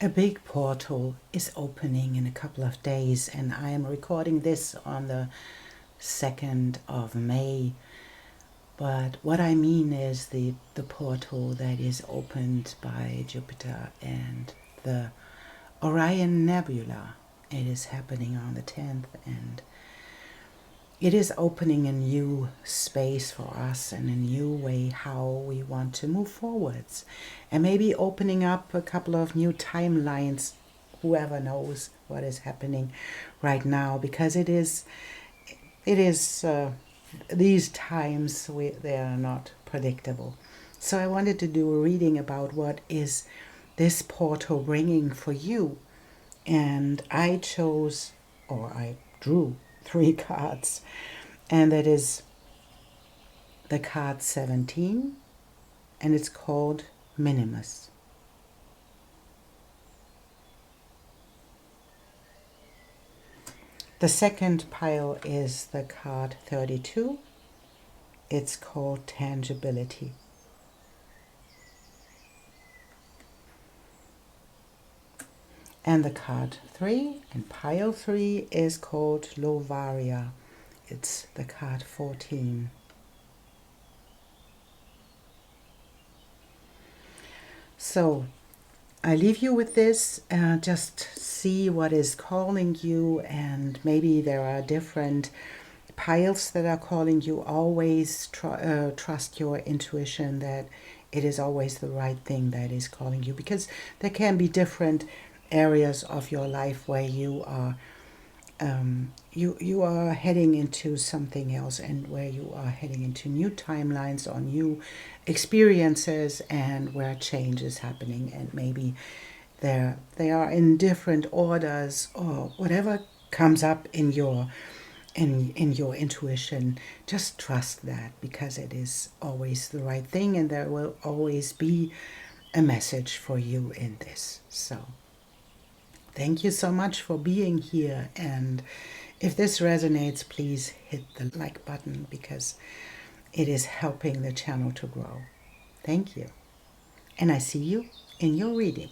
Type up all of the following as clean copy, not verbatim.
A big portal is opening in a couple of days, and I am recording this on the 2nd of May. But what I mean is the portal that is opened by Jupiter and the Orion Nebula. It is happening on the 10th, and it is opening a new space for us and a new way how we want to move forwards, and maybe opening up a couple of new timelines. Whoever knows what is happening right now, because it is these times they are not predictable. So I wanted to do a reading about what is this portal bringing for you, and I chose, or I drew 3 cards, and that is the card 17, and it's called Minimus. The second pile is the card 32. It's called Tangibility. And the card 3 and pile 3 is called Lovaria. It's the card 14. So I leave you with this. Just see what is calling you, and maybe there are different piles that are calling you. Always trust your intuition, that it is always the right thing that is calling you, because there can be different areas of your life where you are you are heading into something else, and where you are heading into new timelines or new experiences, and where change is happening, and maybe they are in different orders, or whatever comes up in your intuition. Just trust that, because it is always the right thing, and there will always be a message for you in this. So thank you so much for being here, and if this resonates, please hit the like button, because it is helping the channel to grow. Thank you, and I see you in your reading.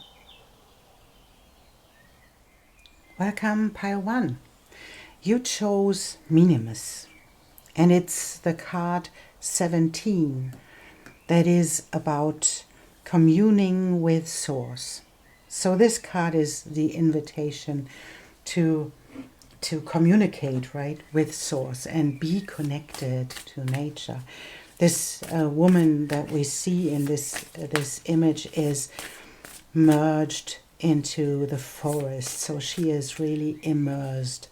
Welcome, pile 1. You chose Minimus, and it's the card 17 that is about communing with Source. So this card is the invitation to communicate, right, with Source and be connected to nature. This woman that we see in this image is merged into the forest, so she is really immersed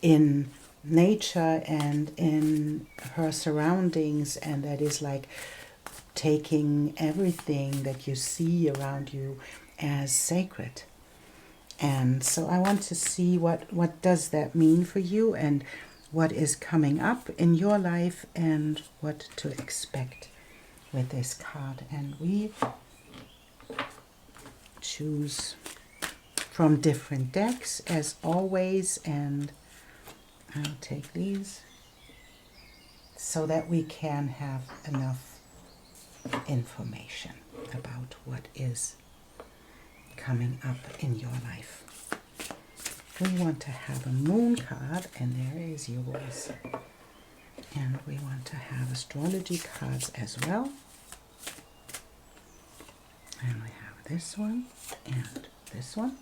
in nature and in her surroundings, and that is like taking everything that you see around you as sacred. And so I want to see what does that mean for you, and what is coming up in your life, and what to expect with this card. And we choose from different decks as always, and I'll take these so that we can have enough information about what is coming up in your life. We want to have a moon card, and there is yours. And we want to have astrology cards as well. And we have this one and this one.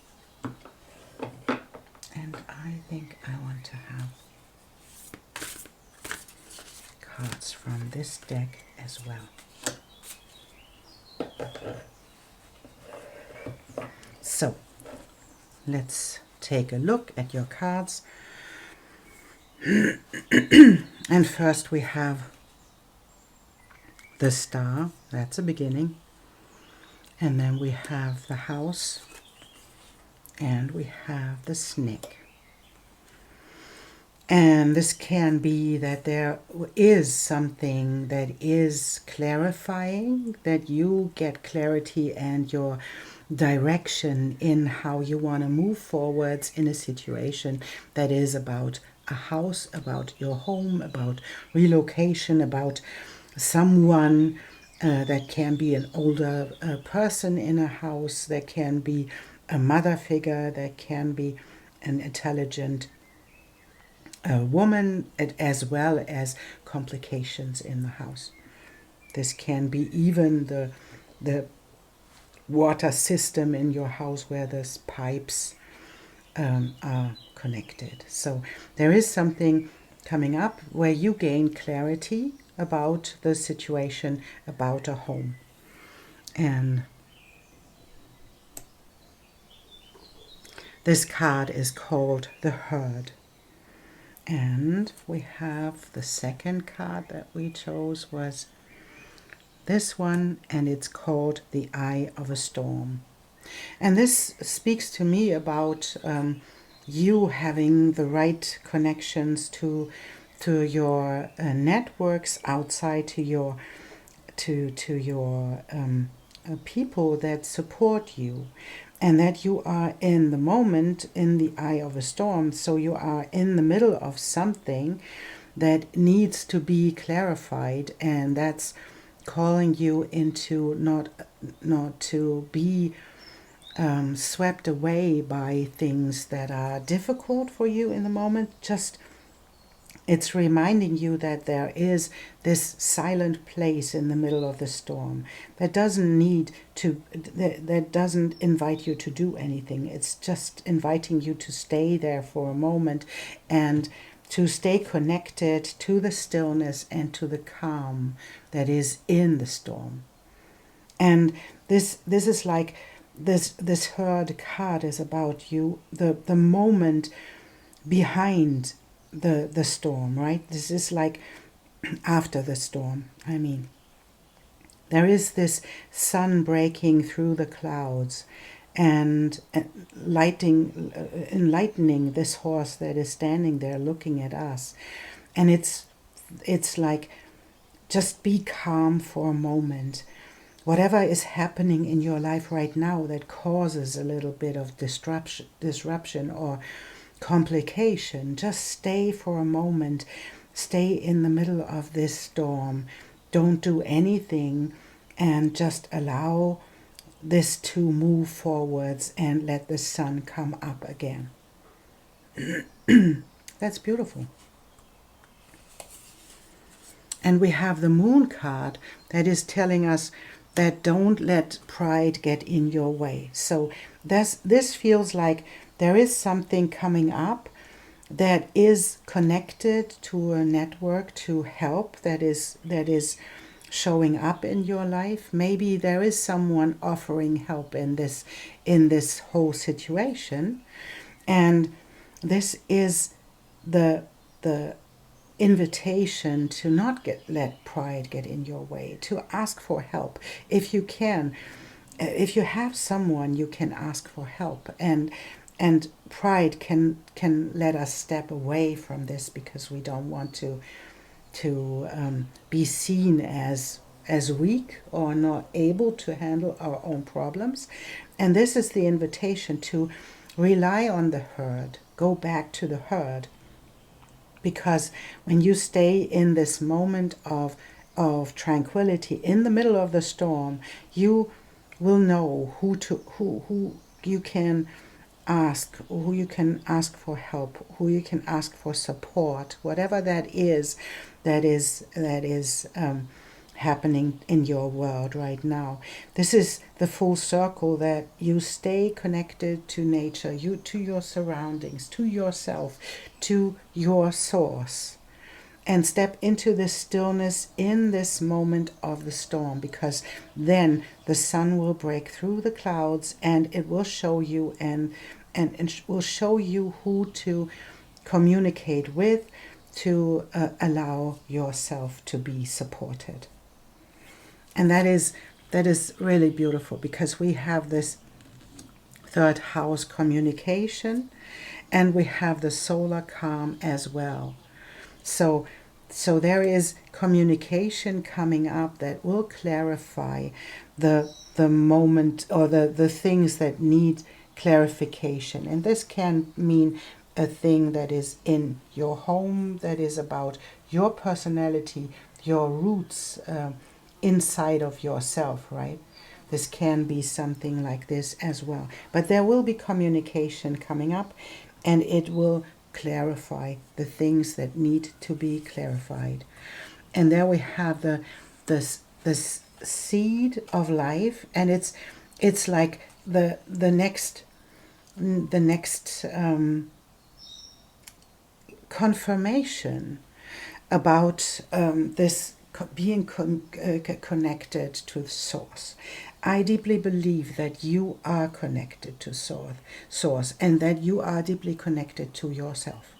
And I think I want to have cards from this deck as well. So let's take a look at your cards. And first we have the star, that's a beginning. And then we have the house, and we have the snake. And this can be that there is something that is clarifying, that you get clarity and your direction in how you want to move forwards in a situation that is about a house, about your home, about relocation, about someone that can be an older person in a house, that can be a mother figure, there can be an intelligent woman, as well as complications in the house. This can be even the water system in your house where the pipes are connected. So there is something coming up where you gain clarity about the situation, about a home. And this card is called the Herd. And we have the second card that we chose was this one, and it's called the Eye of a Storm. And this speaks to me about you having the right connections to your networks outside, to your people that support you, and that you are in the moment in the eye of a storm. So you are in the middle of something that needs to be clarified, and that's calling you into not to be swept away by things that are difficult for you in the moment. Just it's reminding you that there is this silent place in the middle of the storm that doesn't need to, that doesn't invite you to do anything. It's just inviting you to stay there for a moment and to stay connected to the stillness and to the calm that is in the storm. And this is like this Herd card is about you, the moment behind the storm, right? This is like after the storm. I mean, there is this sun breaking through the clouds and enlightening this horse that is standing there looking at us. And it's like, just be calm for a moment. Whatever is happening in your life right now that causes a little bit of disruption or complication, just stay for a moment. Stay in the middle of this storm. Don't do anything and just allow this to move forwards and let the sun come up again. That's beautiful. And we have the Moon card that is telling us that don't let pride get in your way. So this feels like there is something coming up that is connected to a network, to help that is showing up in your life. Maybe there is someone offering help in this whole situation, and this is the invitation to not let pride get in your way, to ask for help if you can. If you have someone, you can ask for help, and pride can let us step away from this because we don't want to be seen as weak or not able to handle our own problems. And this is the invitation to rely on the herd, go back to the herd, because when you stay in this moment of tranquility in the middle of the storm, you will know who you can ask for help, who you can ask for support, whatever that is happening in your world right now. This is the full circle, that you stay connected to nature, to your surroundings, to yourself, to your source, and step into this stillness in this moment of the storm, because then the sun will break through the clouds and it will show you and will show you who to communicate with, to allow yourself to be supported. And that is really beautiful, because we have this third house communication, and we have the solar calm as well. So there is communication coming up that will clarify the moment, or the things that need clarification. And this can mean a thing that is in your home, that is about your personality, your roots, inside of yourself, right? This can be something like this as well. But there will be communication coming up, and it will clarify the things that need to be clarified. And there we have this seed of life, and it's like the next confirmation about this being connected to the source. I deeply believe that you are connected to source, and that you are deeply connected to yourself.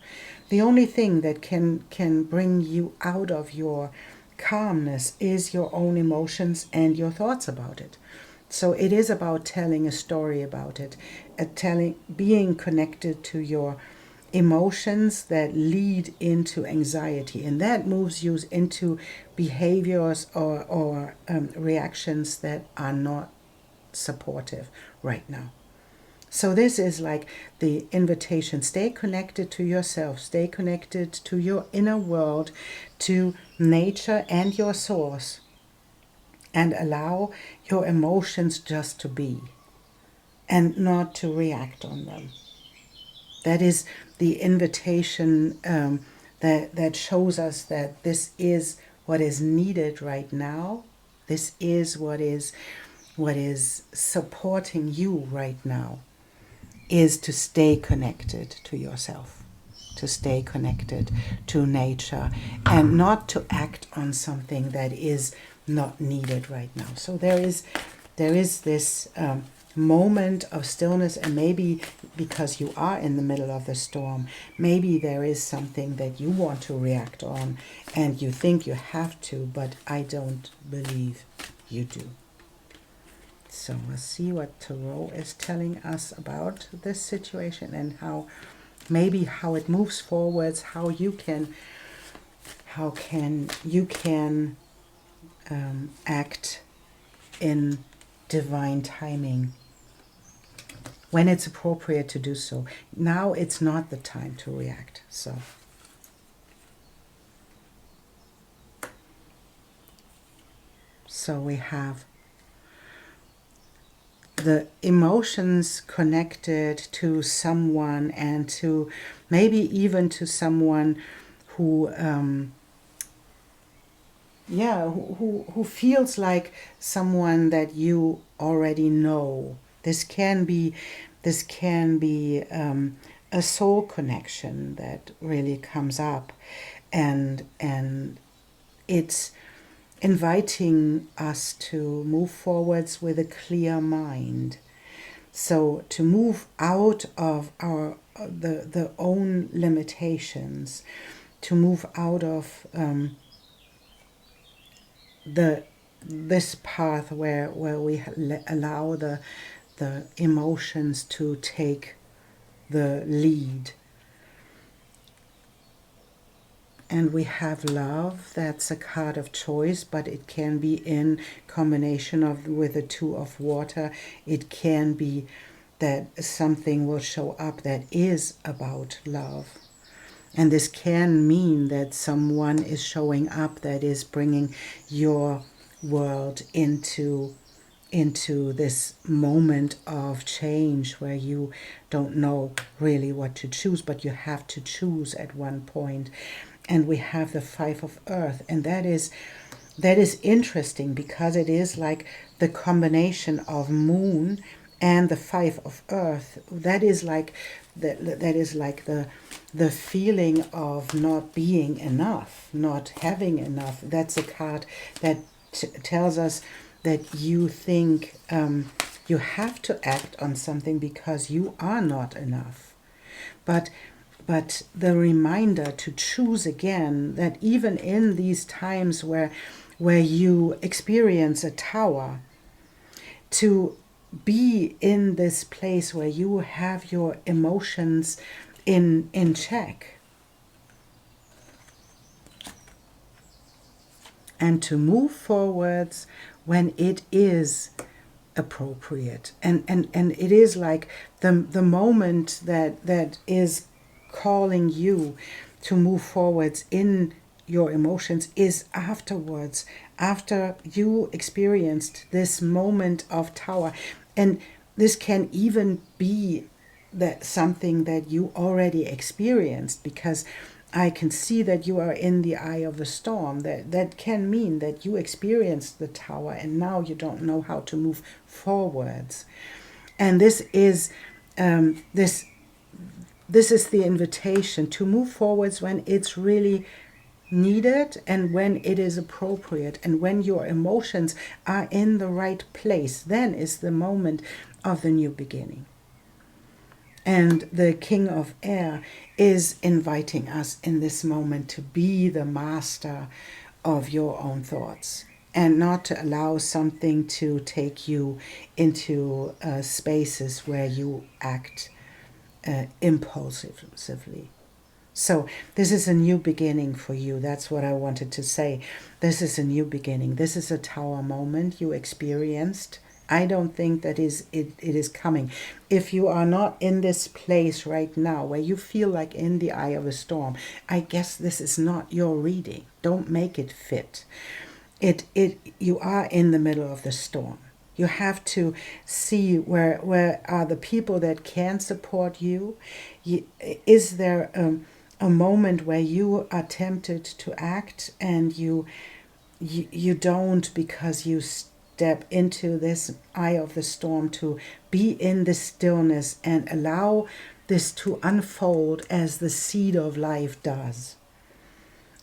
The only thing that can bring you out of your calmness is your own emotions and your thoughts about it. So it is about telling a story about it, being connected to your emotions that lead into anxiety, and that moves you into behaviors or reactions that are not supportive right now. So this is like the invitation. Stay connected to yourself, stay connected to your inner world, to nature and your source, and allow your emotions just to be and not to react on them. That is the invitation that shows us that this is what is needed right now. This is what is supporting you right now, is to stay connected to yourself, to stay connected to nature, and not to act on something that is not needed right now. So there is this moment of stillness, and maybe because you are in the middle of the storm, maybe there is something that you want to react on and you think you have to, but I don't believe you do. So let's see what Tarot is telling us about this situation, and how it moves forwards, how you can act in divine timing when it's appropriate to do so. Now it's not the time to react. So we have the emotions connected to someone, and to maybe even to someone who who feels like someone that you already know. This can be a soul connection that really comes up, and it's inviting us to move forwards with a clear mind. So to move out of the own limitations, to move out of this path where we allow the emotions to take the lead. And we have love. That's a card of choice, but it can be in combination with the Two of Water. It can be that something will show up that is about love. And this can mean that someone is showing up that is bringing your world into this moment of change where you don't know really what to choose, but you have to choose at one point. And we have the Five of Earth, and that is interesting because it is like the combination of Moon and the Five of Earth. That is like the feeling of not being enough, not having enough. That's a card that tells us that you think you have to act on something because you are not enough. But the reminder to choose again, that even in these times where you experience a tower, to be in this place where you have your emotions in check, and to move forwards when it is appropriate, and it is like the moment that is calling you to move forwards in your emotions is afterwards, after you experienced this moment of Tower. And this can even be that something that you already experienced, because I can see that you are in the eye of the storm. That can mean that you experienced the Tower and now you don't know how to move forwards. And this is this is the invitation to move forwards when it's really needed and when it is appropriate and when your emotions are in the right place. Then is the moment of the new beginning. And the King of Air is inviting us in this moment to be the master of your own thoughts and not to allow something to take you into spaces where you act impulsively. So this is a new beginning for you. That's what I wanted to say. This is a new beginning. This is a Tower moment you experienced. I don't think that it is coming. If you are not in this place right now where you feel like in the eye of a storm, I guess this is not your reading. Don't make it fit. You are in the middle of the storm. You have to see where are the people that can support you. Is there a moment where you are tempted to act and you don't, because you step into this eye of the storm, to be in the stillness and allow this to unfold as the seed of life does,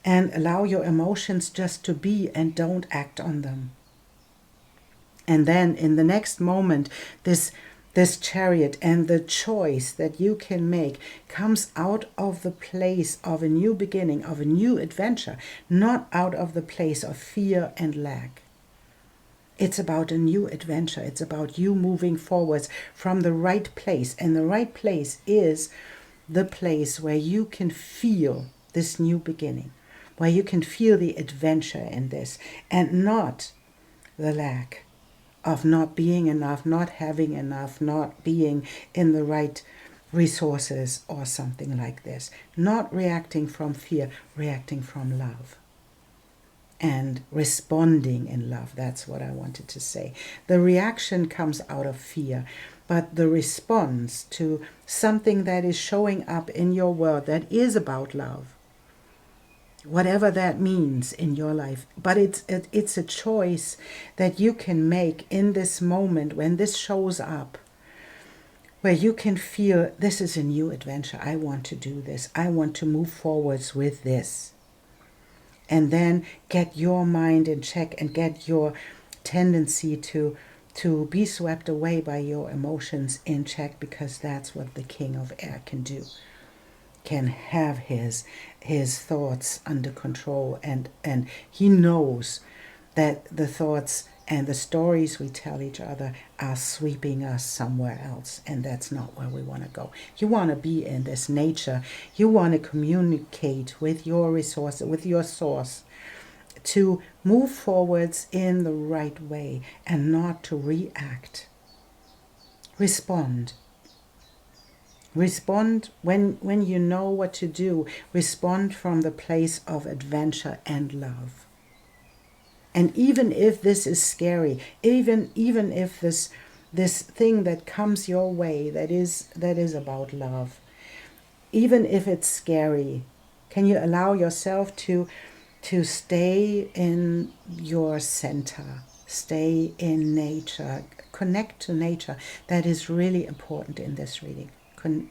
and allow your emotions just to be and don't act on them. And then in the next moment, this Chariot and the choice that you can make comes out of the place of a new beginning, of a new adventure, not out of the place of fear and lack. It's about a new adventure. It's about you moving forwards from the right place. And the right place is the place where you can feel this new beginning, where you can feel the adventure in this, and not the lack of not being enough, not having enough, not being in the right resources or something like this. Not reacting from fear, reacting from love. And responding in love. That's what I wanted to say. The reaction comes out of fear, but the response to something that is showing up in your world that is about love, whatever that means in your life. But it's a choice that you can make in this moment when this shows up, where you can feel this is a new adventure. I want to do this. I want to move forwards with this. And then get your mind in check and get your tendency to be swept away by your emotions in check, because that's what the King of Air can do. Can have his thoughts under control, and he knows that the thoughts and the stories we tell each other are sweeping us somewhere else, and that's not where we want to go. You want to be in this nature. You want to communicate with your resource, with your source, to move forwards in the right way and not to react. Respond. Respond when you know what to do. Respond from the place of adventure and love. And even if this is scary, even if this thing that comes your way that is about love, even if it's scary, can you allow yourself to stay in your center, stay in nature, connect to nature? That is really important in this reading.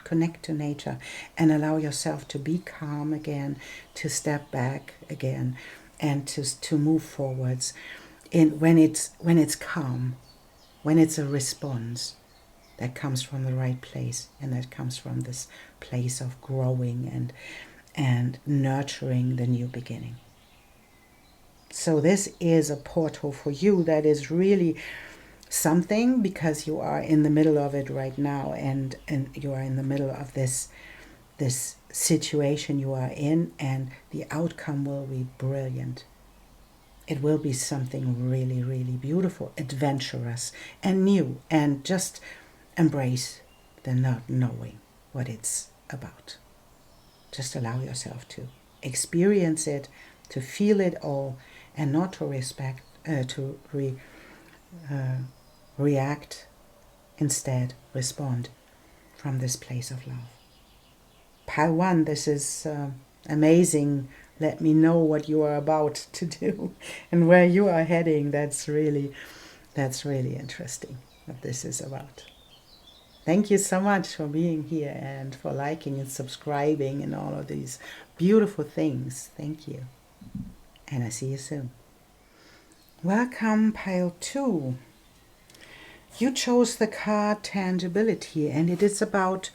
Connect to nature and allow yourself to be calm again, to step back again, and to move forwards when it's calm, when it's a response that comes from the right place, and that comes from this place of growing and nurturing the new beginning. So this is a portal for you that is really something, because you are in the middle of it right now, and you are in the middle of this situation you are in, and the outcome will be brilliant. It will be something really, really beautiful, adventurous and new, and just embrace the not knowing what it's about. Just allow yourself to experience it to feel it all, and not to react, instead respond from this place of love. Pile 1, this is amazing. Let me know what you are about to do and where you are heading. That's really interesting what this is about. Thank you so much for being here and for liking and subscribing and all of these beautiful things. Thank you. And I see you soon. Welcome, pile 2. You chose the card Tangibility, and it is about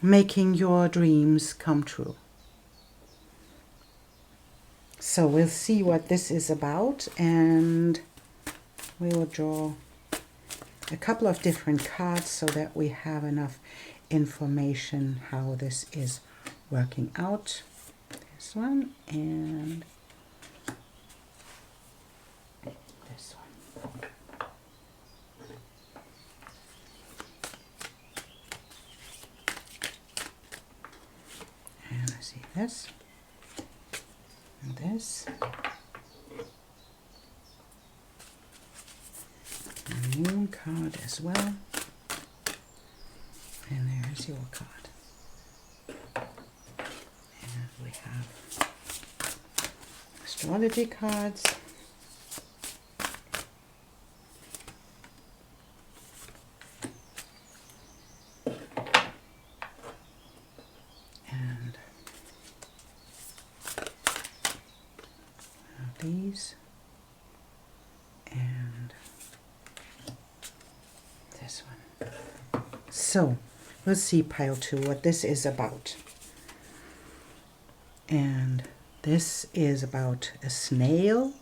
making your dreams come true. So we'll see what this is about, and we will draw a couple of different cards so that we have enough information how this is working out. This one and this one. And I see this and this. A moon card as well. And there's your card. And we have astrology cards. And these. And this one. So we'll see pile 2 what this is about. And this is about a snail.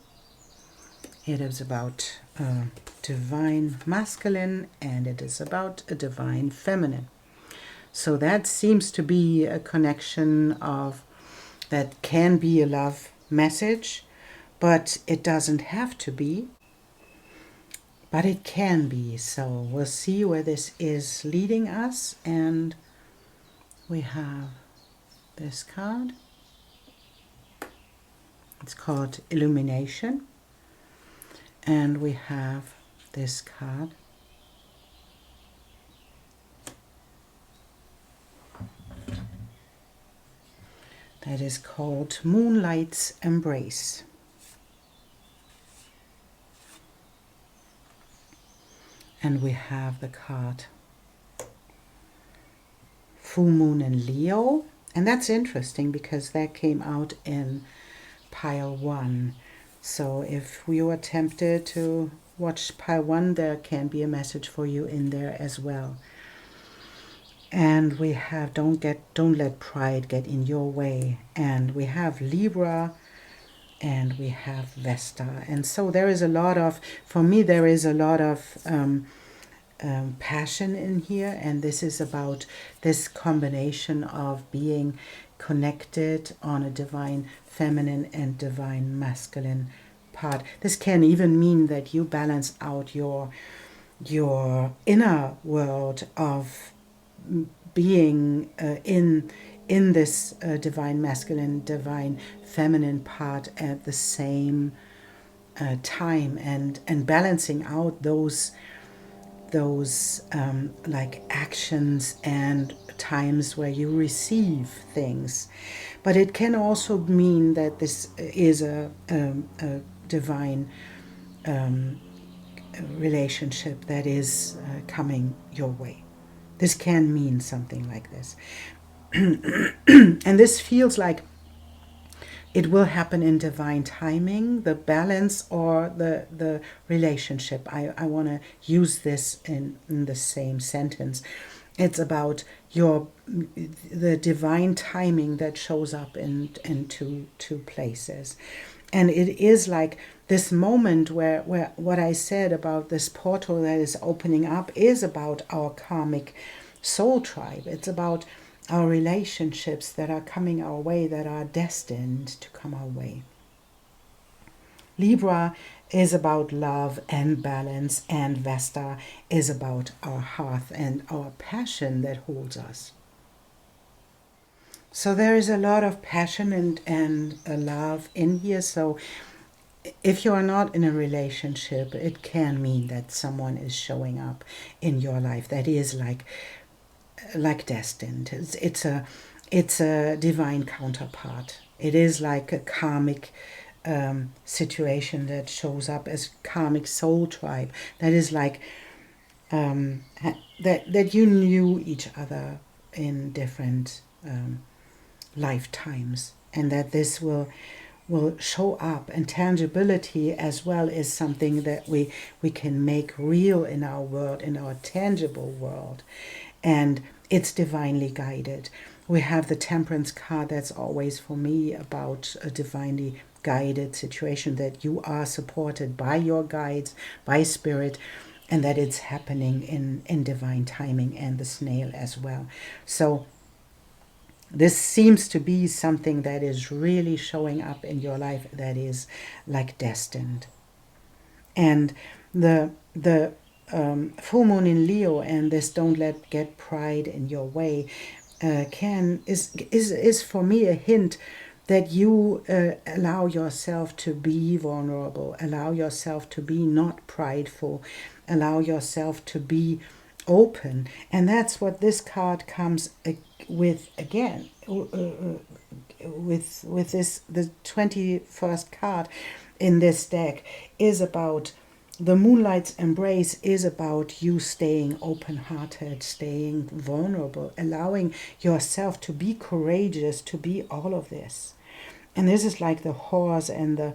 It is about a divine masculine, and it is about a divine feminine. So that seems to be a connection of that can be a love message, but it doesn't have to be. But it can be. So we'll see where this is leading us. And we have this card. It's called Illumination. And we have this card. That is called Moonlight's Embrace. And we have the card Full Moon in Leo. And that's interesting because that came out in pile 1. So if you are tempted to watch pile 1, there can be a message for you in there as well. And we have don't let pride get in your way. And we have Libra. And we have Vesta. And so there is a lot of, for me, there is a lot of passion in here. And this is about this combination of being connected on a divine feminine and divine masculine part. This can even mean that you balance out your inner world of being in this divine masculine, divine feminine part at the same time, and balancing out those like actions and times where you receive things. But it can also mean that this is a divine relationship that is coming your way. This can mean something like this. And this feels like it will happen in divine timing, the balance or the relationship. I want to use this in the same sentence. It's about the divine timing that shows up in two places. And it is like this moment where what I said about this portal that is opening up is about our karmic soul tribe. It's about our relationships that are coming our way, that are destined to come our way. Libra is about love and balance, and Vesta is about our hearth and our passion that holds us. So there is a lot of passion and love in here. So if you are not in a relationship, it can mean that someone is showing up in your life that is like destined. It's a divine counterpart. It is like a karmic situation that shows up as karmic soul tribe. That is like that you knew each other in different lifetimes, and that this will show up, and tangibility as well is something that we can make real in our world, in our tangible world, and it's divinely guided. We have the Temperance card. That's always for me about a divinely guided situation, that you are supported by your guides, by spirit, and that it's happening in divine timing, and the snail as well. So this seems to be something that is really showing up in your life that is like destined. And the full moon in Leo and this don't let get pride in your way is for me a hint that you allow yourself to be vulnerable, allow yourself to be not prideful, allow yourself to be open. And that's what this card comes with again, with this, the 21st card in this deck is about the Moonlight's Embrace, is about you staying open-hearted, staying vulnerable, allowing yourself to be courageous, to be all of this. And this is like the horse and the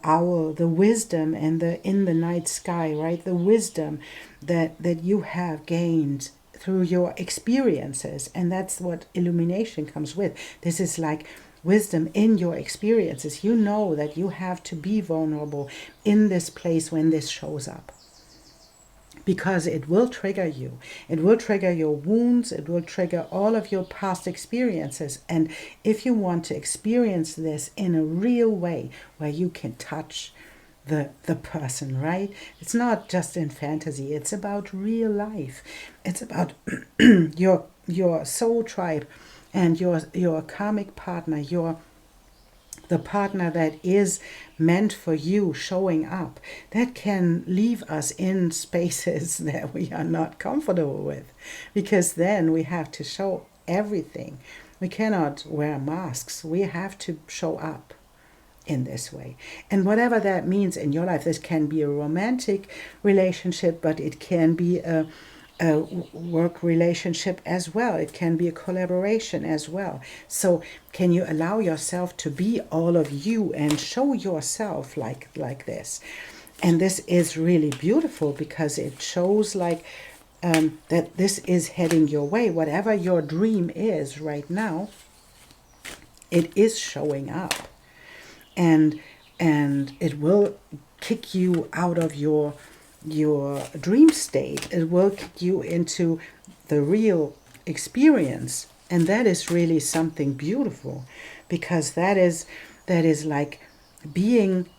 owl, the wisdom and the in the night sky, right? The wisdom that you have gained through your experiences. And that's what illumination comes with. This is like wisdom in your experiences. You know that you have to be vulnerable in this place when this shows up, because it will trigger you. It will trigger your wounds. It will trigger all of your past experiences. And if you want to experience this in a real way where you can touch the person, right? It's not just in fantasy. It's about real life. It's about your soul tribe and your karmic partner, the partner that is meant for you showing up, that can leave us in spaces that we are not comfortable with, because then we have to show everything. We cannot wear masks. We have to show up in this way. And whatever that means in your life, this can be a romantic relationship, but it can be a work relationship as well. It can be a collaboration as well. So can you allow yourself to be all of you and show yourself like this? And this is really beautiful, because it shows like that this is heading your way. Whatever your dream is right now, it is showing up, and it will kick you out of your dream state. It will kick you into the real experience, and that is really something beautiful, because that is like being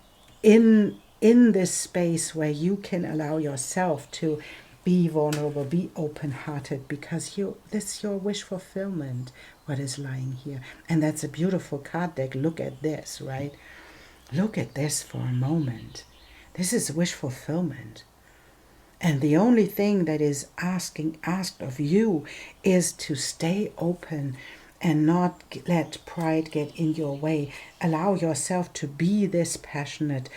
in this space where you can allow yourself to be vulnerable, be open-hearted, because this is your wish fulfillment, what is lying here. And that's a beautiful card deck. Look at this, right? Look at this for a moment. This is wish fulfillment. And the only thing that is asked of you is to stay open and not let pride get in your way. Allow yourself to be this passionate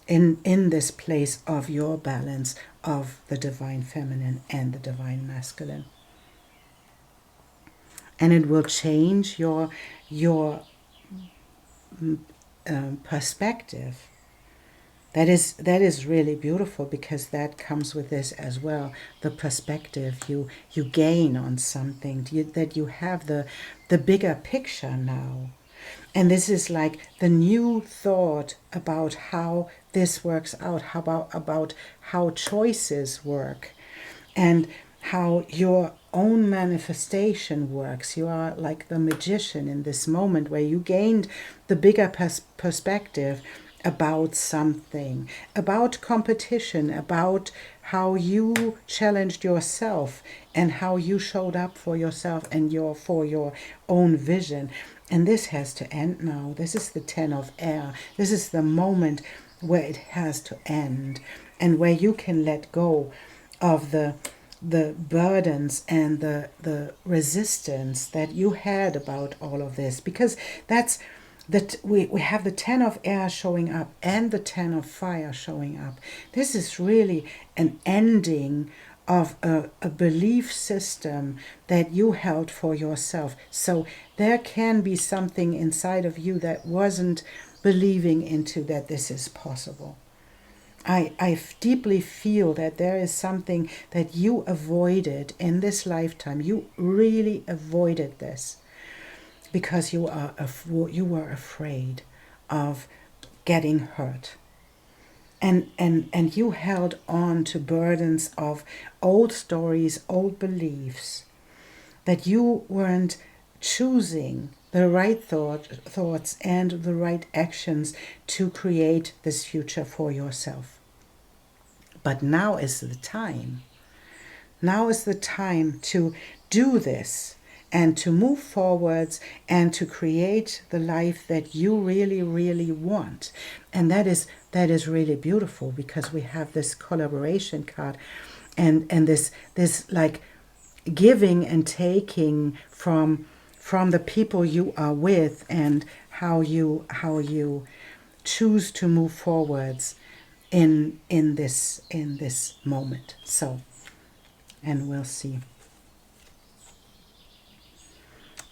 in this place of your balance of the divine feminine and the divine masculine. And it will change your perspective. That is really beautiful, because that comes with this as well. The perspective you gain on something, that you have the bigger picture now. And this is like the new thought about how this works out, about how choices work, and how your own manifestation works. You are like the magician in this moment, where you gained the bigger perspective about something, about competition, about how you challenged yourself and how you showed up for yourself and for your own vision. And this has to end now. This is the 10 of air. This is the moment where it has to end, and where you can let go of the burdens and the resistance that you had about all of this, because that's that we have the 10 of air showing up and the 10 of fire showing up. This is really an ending of a belief system that you held for yourself. So there can be something inside of you that wasn't believing into that this is possible. I deeply feel that there is something that you avoided in this lifetime. You really avoided this because you were afraid of getting hurt. And you held on to burdens of old stories, old beliefs, that you weren't choosing the right thoughts and the right actions to create this future for yourself. But now is the time. Now is the time to do this and to move forwards and to create the life that you really, really want. And that is really beautiful, because we have this collaboration card and this like giving and taking from the people you are with, and how you choose to move forwards in this moment. So, and we'll see.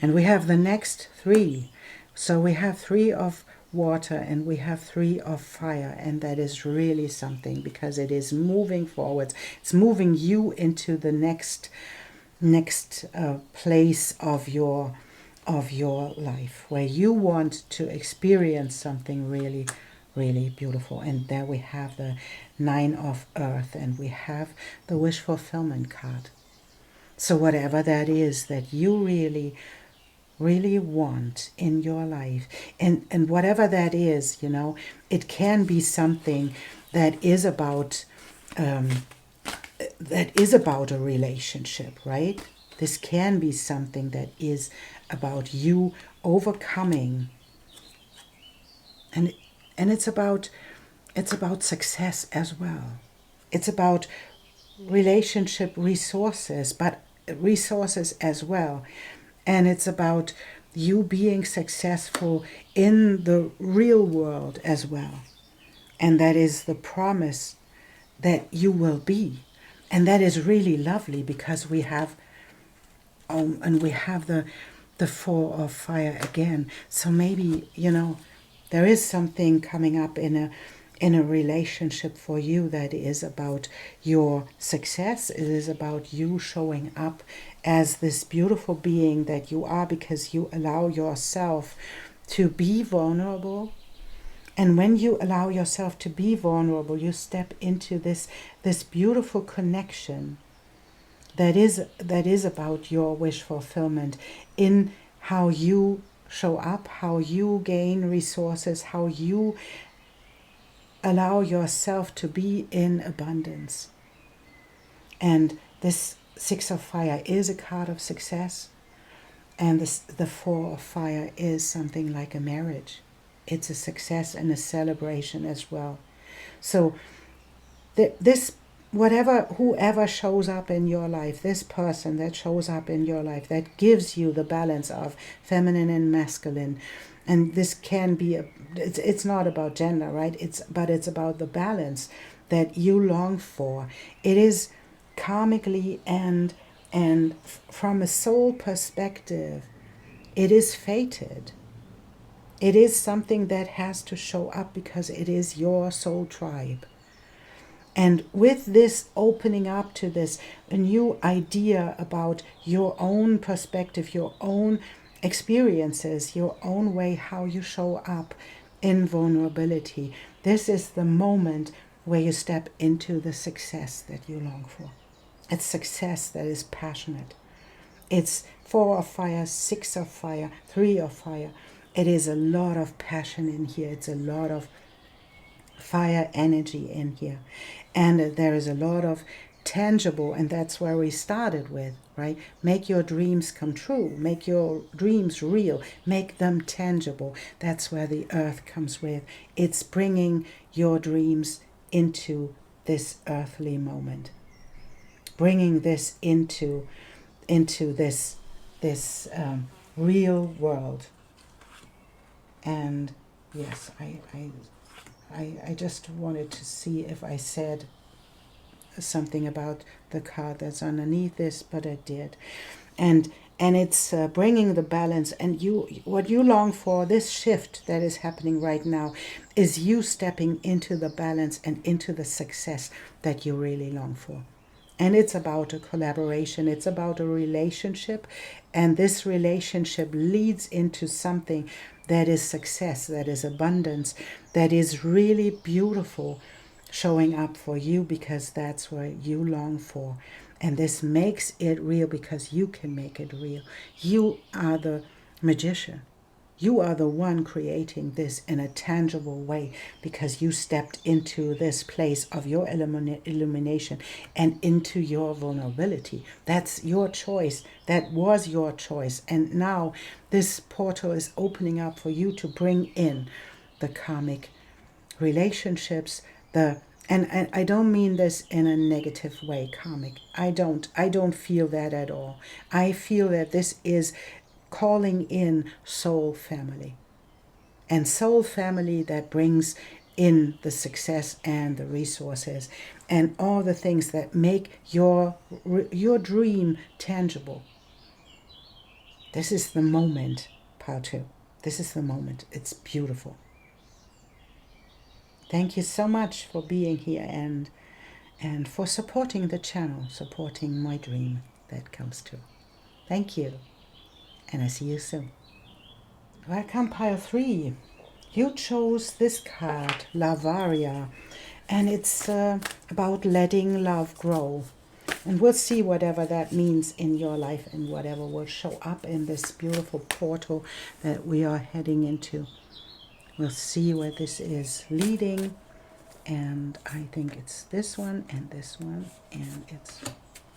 And we have the next three. So we have 3 of water and we have 3 of fire, and that is really something, because it is moving forwards. It's moving you into the next place of your life, where you want to experience something really, really beautiful. And there we have the 9 of earth, and we have the wish fulfillment card. So whatever that is that you really, really want in your life, and whatever that is, it can be something that is about a relationship, right? This can be something that is about you overcoming, and it's about success as well. It's about relationship resources, but resources as well. And it's about you being successful in the real world as well. And that is the promise that you will be. And that is really lovely, because we have the 4 of fire again. So maybe, there is something coming up in a relationship for you that is about your success. It is about you showing up as this beautiful being that you are, because you allow yourself to be vulnerable. And when you allow yourself to be vulnerable, you step into this beautiful connection that is about your wish fulfillment, in how you show up, how you gain resources, how you allow yourself to be in abundance. And this 6 of fire is a card of success, and the 4 of fire is something like a marriage. It's a success and a celebration as well. So whoever shows up in your life, this person that shows up in your life, that gives you the balance of feminine and masculine. And this can be it's not about gender, right? But it's about the balance that you long for. It is karmically and from a soul perspective, it is fated. It is something that has to show up, because it is your soul tribe. And with this opening up to this, a new idea about your own perspective, your own experiences, your own way, how you show up in vulnerability, this is the moment where you step into the success that you long for. It's success that is passionate. It's 4 of fire, 6 of fire, 3 of fire. It is a lot of passion in here. It's a lot of fire energy in here. And there is a lot of tangible, and that's where we started with, right? Make your dreams come true, make your dreams real, make them tangible. That's where the earth comes with. It's bringing your dreams into this earthly moment, bringing this into this real world. And yes, I just wanted to see if I said something about the card that's underneath this, but I did. And it's bringing the balance, and what you long for, this shift that is happening right now, is you stepping into the balance and into the success that you really long for. And it's about a collaboration, it's about a relationship, and this relationship leads into something that is success, that is abundance, that is really beautiful, showing up for you, because that's what you long for. And this makes it real because you can make it real. You are the magician. You are the one creating this in a tangible way, because you stepped into this place of your illumination and into your vulnerability. That's your choice. That was your choice. And now this portal is opening up for you to bring in the karmic relationships, and I don't mean this in a negative way, karmic. I don't feel that at all. I feel that this is calling in soul family. And soul family that brings in the success and the resources and all the things that make your dream tangible. This is the moment, part 2. This is the moment. It's beautiful. Thank you so much for being here and for supporting the channel, supporting my dream that comes true. Thank you, and I see you soon. Welcome, pile 3. You chose this card, Lavaria, and it's about letting love grow. And we'll see whatever that means in your life and whatever will show up in this beautiful portal that we are heading into. We'll see where this is leading, and I think it's this one and this one, and it's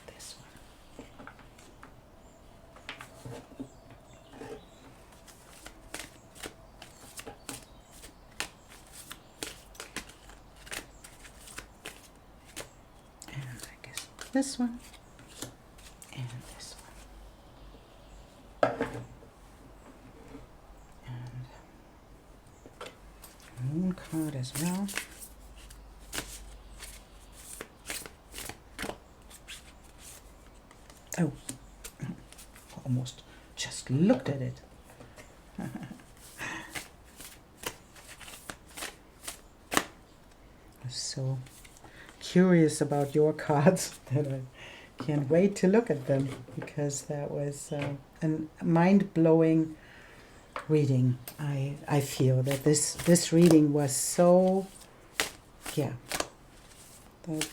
this one. And I guess this one and this one. Moon card as well. Oh, almost just looked at it. I'm so curious about your cards that I can't wait to look at them, because that was a mind-blowing reading. I feel that this reading was so, yeah,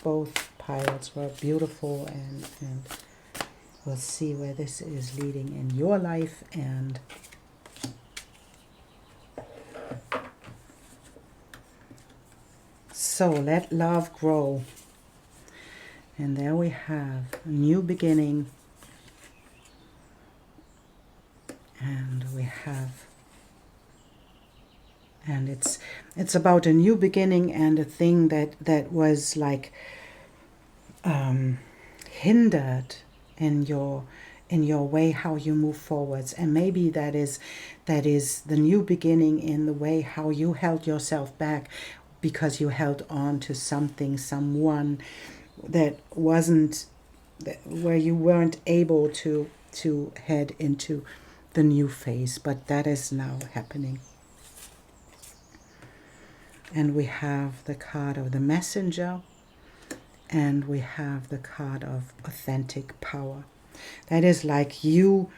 both piles were beautiful, and we'll see where this is leading in your life. And so let love grow. And there we have a new beginning. And we have, and it's about a new beginning and a thing that was like hindered in your way how you move forwards. And maybe that is the new beginning in the way how you held yourself back, because you held on to something, someone that wasn't, where you weren't able to head into the new phase. But that is now happening. And we have the card of the messenger, and we have the card of authentic power. That is like you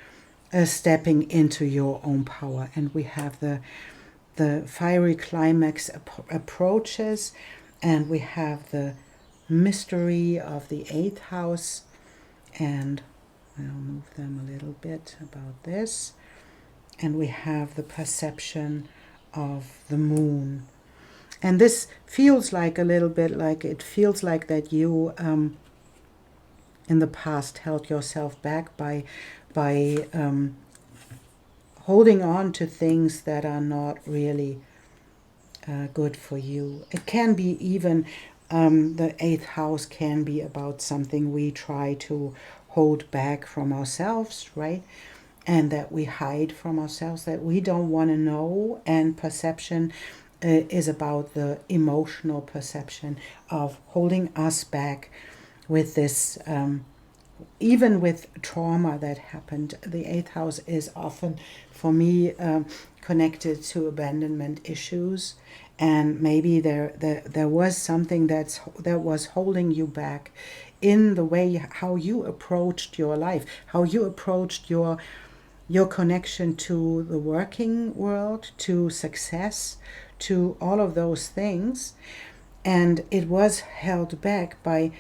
stepping into your own power. And we have the fiery climax approaches, and we have the mystery of the 8th house. And I'll move them a little bit about this. And we have the perception of the moon. And this feels like a little bit like, it feels like that you in the past held yourself back by holding on to things that are not really good for you. It can be even, the 8th house can be about something we try to hold back from ourselves, right? And that we hide from ourselves, that we don't want to know. And perception is about the emotional perception of holding us back with this, even with trauma that happened. The 8th house is often, for me, connected to abandonment issues. And maybe there was something that was holding you back in the way how you approached your life, how you approached your connection to the working world, to success, to all of those things. And it was held back by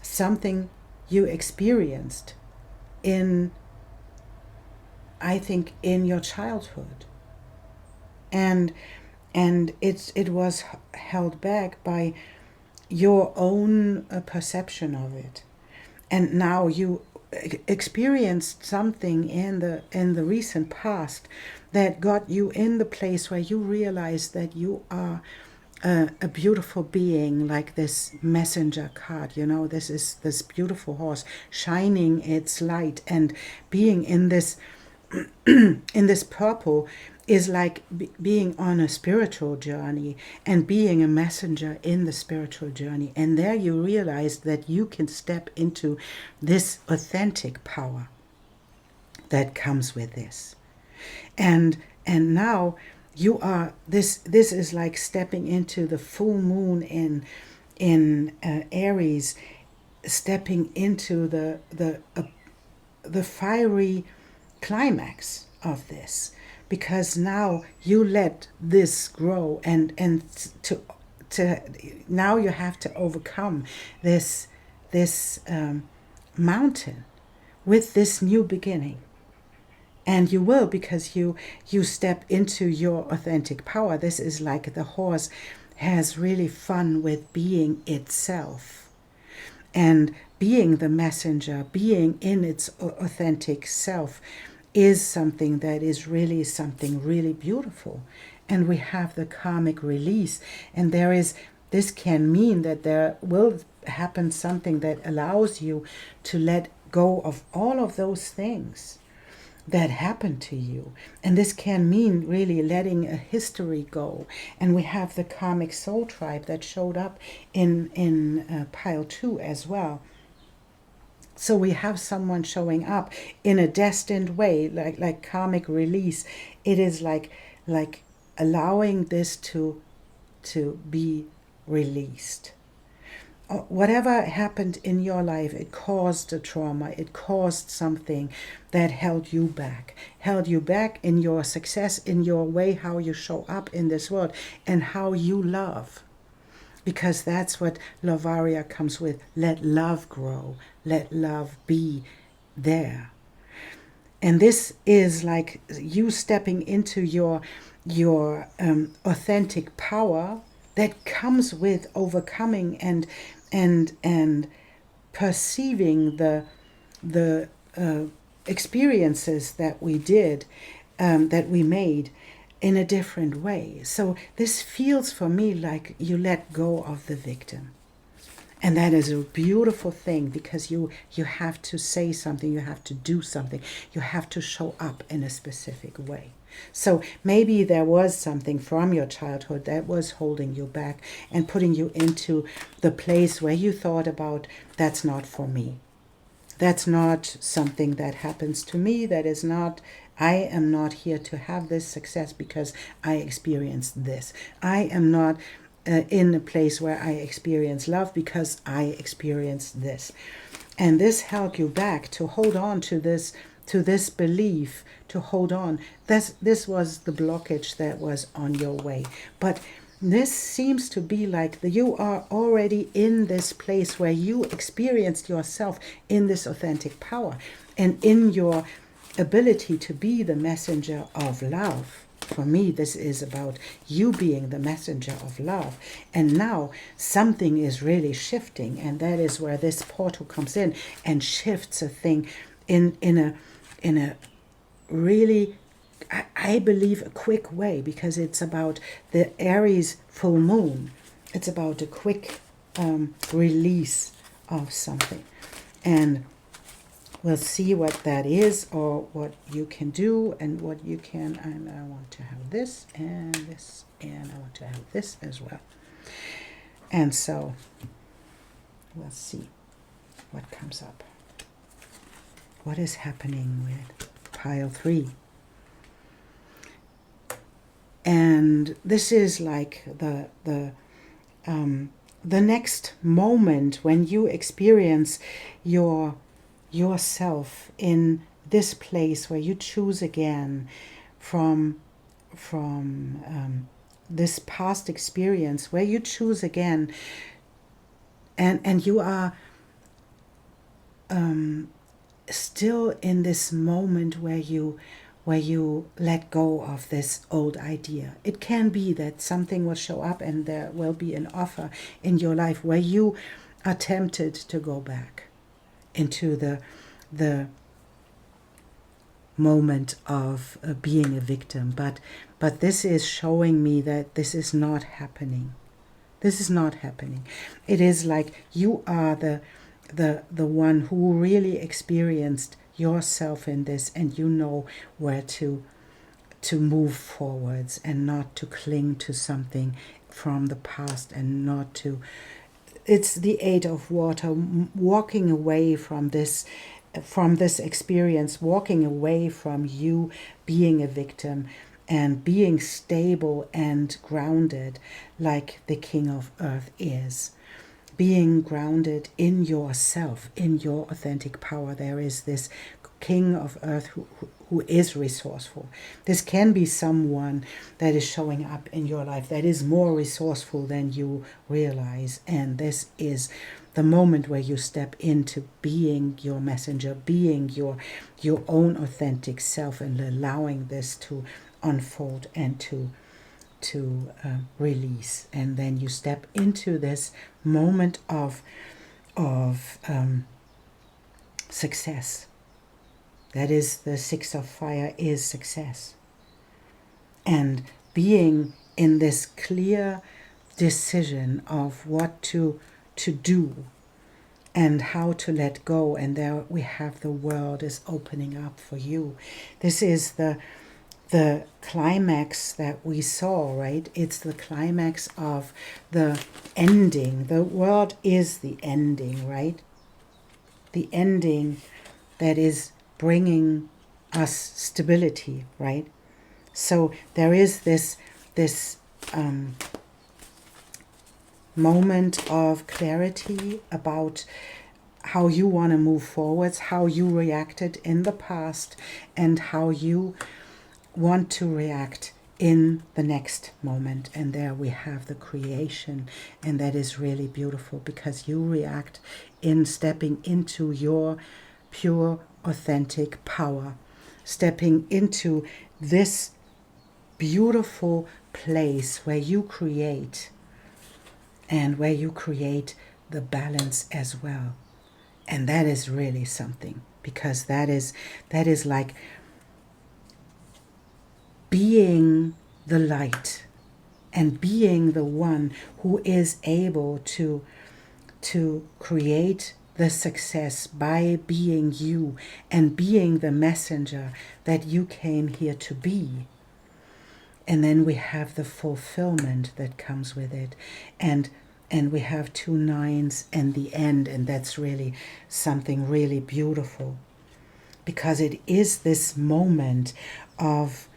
something you experienced in, I think, in your childhood. And it was held back by your own perception of it. And now you experienced something in the recent past that got you in the place where you realized that you are a beautiful being, like this messenger card, you know, this is this beautiful horse shining its light, and being in this in this purple is like being on a spiritual journey and being a messenger in the spiritual journey. And there you realize that you can step into this authentic power that comes with this. And now you are, this is like stepping into the full moon in Aries, stepping into the fiery climax of this, because now you let this grow, and to now you have to overcome this mountain with this new beginning. And you will, because you step into your authentic power. This is like the horse has really fun with being itself and being the messenger, being in its authentic self is something that is really something really beautiful. And we have the karmic release, and this can mean that there will happen something that allows you to let go of all of those things that happened to you. And this can mean really letting a history go. And we have the karmic soul tribe that showed up in pile 2 as well. So we have someone showing up in a destined way, like karmic release. It is like allowing this to be released. Whatever happened in your life, it caused a trauma, it caused something that held you back in your success, in your way, how you show up in this world, and how you love. Because that's what Lovaria comes with. Let love grow, let love be there. And this is like you stepping into your authentic power that comes with overcoming and perceiving the experiences that we did, that we made in a different way. So this feels for me like you let go of the victim. And that is a beautiful thing, because you have to say something, you have to do something, you have to show up in a specific way. So maybe there was something from your childhood that was holding you back and putting you into the place where you thought about, that's not for me. That's not something that happens to me. That is not, I am not here to have this success because I experienced this. I am not in a place where I experience love because I experienced this. And this held you back to hold on to this belief, to hold on. This was the blockage that was on your way. But this seems to be like you are already in this place where you experienced yourself in this authentic power and in your ability to be the messenger of love. For me, this is about you being the messenger of love. And now something is really shifting, and that is where this portal comes in and shifts a thing in a really, I believe, a quick way, because it's about the Aries full moon. It's about a quick release of something. And we'll see what that is, or what you can do, and what you can. And I want to have this and this, and I want to have this as well. And so we'll see what comes up. What is happening with pile 3? And this is like the next moment when you experience yourself in this place where you choose again from this past experience, where you choose again, and you are still in this moment where you let go of this old idea. It can be that something will show up and there will be an offer in your life where you are tempted to go back into the moment of being a victim. But this is showing me that this is not happening. This is not happening. It is like you are the one who really experienced yourself in this, and you know where to move forwards and not to cling to something from the past, and not to. It's the 8 of water, walking away from this experience, walking away from you being a victim, and being stable and grounded like the King of Earth is. Being grounded in yourself, in your authentic power. There is this King of Earth who is resourceful. This can be someone that is showing up in your life that is more resourceful than you realize. And this is the moment where you step into being your messenger, being your own authentic self, and allowing this to unfold and to release. And then you step into this moment of success. That is, the 6 of fire is success. And being in this clear decision of what to do and how to let go. And there we have the world is opening up for you. This is the climax that we saw, right? It's the climax of the ending. The world is the ending, right? The ending that is bringing us stability, right? So there is this moment of clarity about how you want to move forwards, how you reacted in the past, and how you want to react in the next moment. And there we have the creation, and that is really beautiful, because you react in stepping into your pure authentic power, stepping into this beautiful place where you create, and where you create the balance as well. And that is really something, because that is like being the light and being the one who is able to create the success by being you and being the messenger that you came here to be. And then we have the fulfillment that comes with it. And we have 2 9s and the end, and that's really something really beautiful, because it is this moment of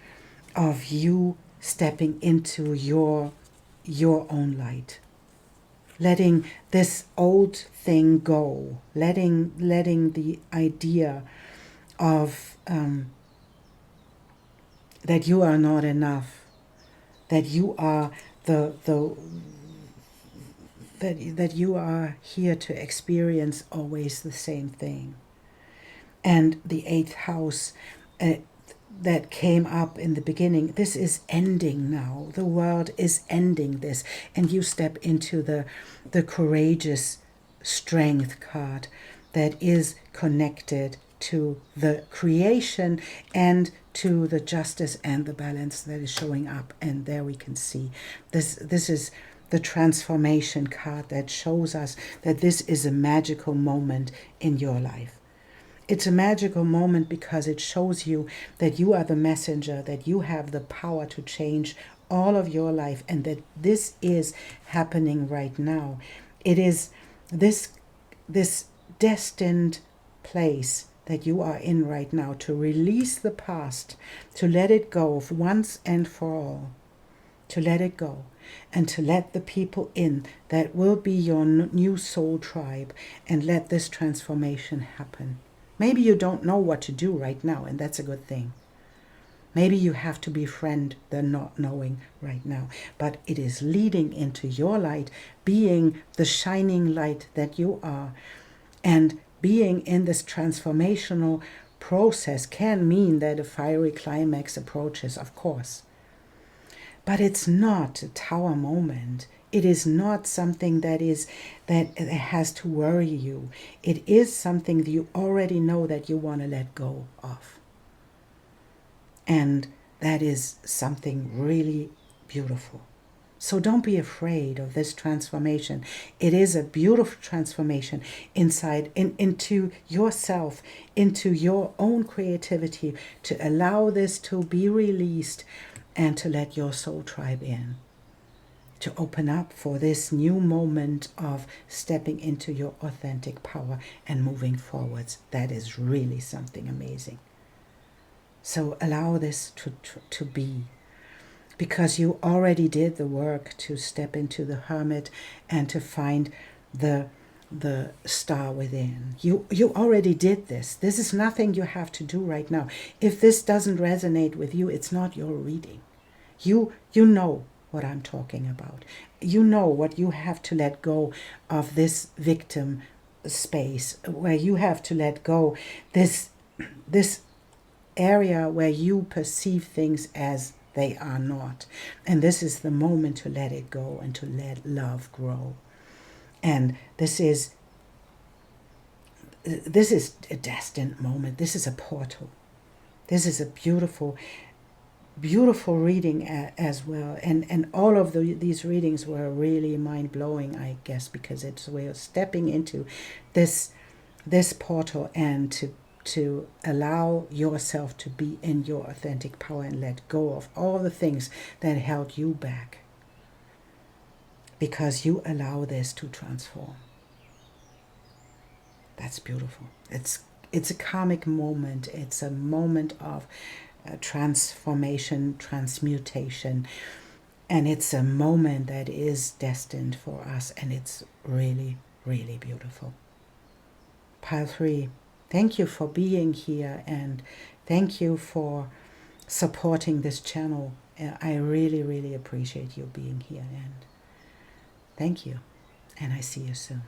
you stepping into your own light, letting this old thing go, letting the idea of that you are not enough, that you are that you are here to experience always the same thing. And the 8th house, that came up in the beginning, this is ending now. The world is ending this. And you step into the courageous strength card that is connected to the creation and to the justice and the balance that is showing up. And there we can see this is the transformation card that shows us that this is a magical moment in your life. It's a magical moment because it shows you that you are the messenger, that you have the power to change all of your life, and that this is happening right now. It is this destined place that you are in right now to release the past, to let it go once and for all, to let it go, and to let the people in that will be your new soul tribe, and let this transformation happen. Maybe you don't know what to do right now, and that's a good thing. Maybe you have to befriend the not knowing right now, but it is leading into your light, being the shining light that you are. And being in this transformational process can mean that a fiery climax approaches, of course. But it's not a tower moment. It is not something that has to worry you. It is something that you already know that you want to let go of. And that is something really beautiful. So don't be afraid of this transformation. It is a beautiful transformation inside, into yourself, into your own creativity, to allow this to be released and to let your soul tribe in, to open up for this new moment of stepping into your authentic power and moving forwards. That is really something amazing. So allow this to be, because you already did the work to step into the hermit and to find the star within. You already did this. This is nothing you have to do right now. If this doesn't resonate with you, it's not your reading. You know what I'm talking about. You know what you have to let go of, this victim space where you have to let go this area where you perceive things as they are not. And this is the moment to let it go and to let love grow. And this is a destined moment. This is a portal. This is a beautiful reading as well, and all of these readings were really mind-blowing, I guess, because it's we're stepping into this portal and to allow yourself to be in your authentic power and let go of all the things that held you back, because you allow this to transform. That's beautiful. It's a karmic moment. It's a moment of transformation, transmutation, and it's a moment that is destined for us, and it's really, really beautiful. Pile 3, thank you for being here, and thank you for supporting this channel. I really, really appreciate you being here, and thank you, and I see you soon.